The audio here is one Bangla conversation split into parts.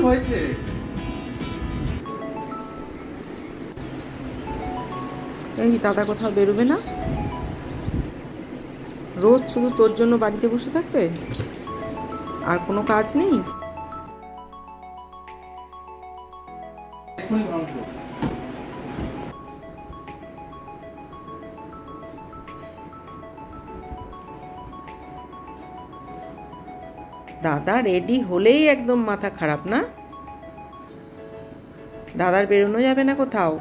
হয়েছে? এই দাদা কোথাও বেরোবে না? রোজ শুধু তোর জন্য বাড়িতে বসে থাকবে? আর কোনো কাজ নেই? দাদা রেডি হলেই একদম মাথা খারাপ না? দাদার বেরোনো যাবে না কোথাও?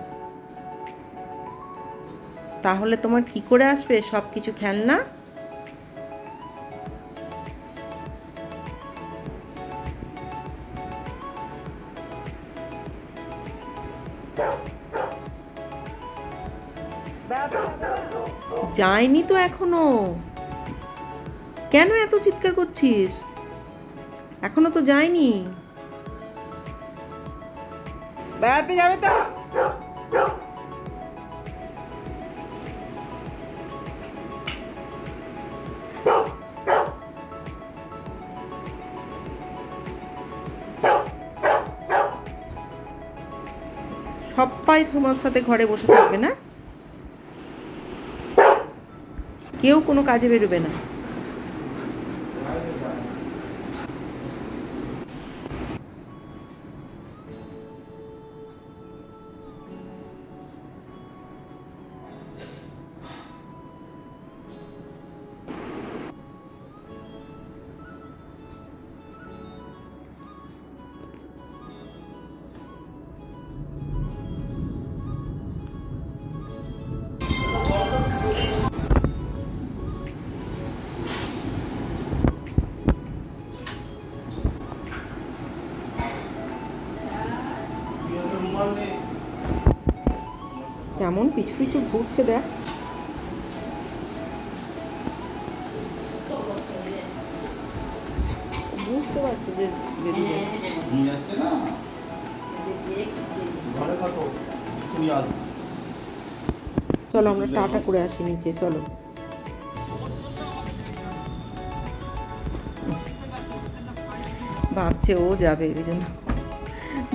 তাহলে তোমার কি করে আসবে সব কিছু খেলনা? যায়নি তো এখনো। কেন এত চিৎকার করছিস? এখনো তো যায়নি। বেড়াতে যাবে তো? সবাই তোমার সাথে ঘরে বসে থাকবে না? কেউ কোনো কাজে বেরোবে না? কেমন পিছু পিছু ঘুরছে দেখ। বুঝতে পারছে যে চলো আমরা টাটা করে আসি নিচে, চলো। ভাবছে ও যাবে, ওই জন্য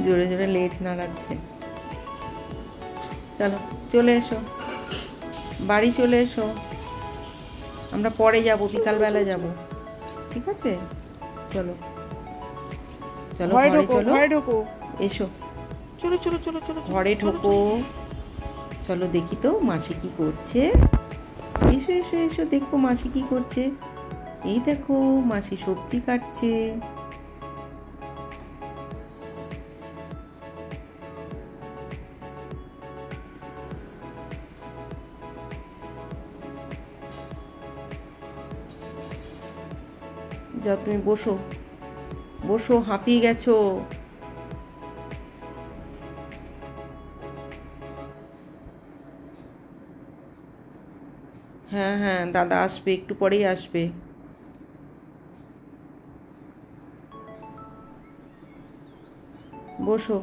জোরে জোরে লেজ নাড়াচ্ছে। চলো চলে এসো, বাড়ি চলে এসো। আমরা পরে যাবো, বিকালবেলা যাব, ঠিক আছে? চলো চলো ঘরে চলো, এসো। চলো চলো চলো চলো ঘরে ঢোকো। চলো দেখি তো মাসি কি করছে। এসো এসো এসো, দেখো মাসি কি করছে। এই দেখো মাসি সবজি কাটছে। যাও তুমি বসো, বসো, হাঁপিয়ে গেছো। হ্যাঁ হ্যাঁ, দাদা আসবে, একটু পরেই আসবে। বসো।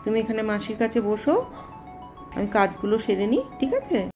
তুমি এখানে মাসির কাছে বসো, আমি কাজগুলো সেরে নিই, ঠিক আছে?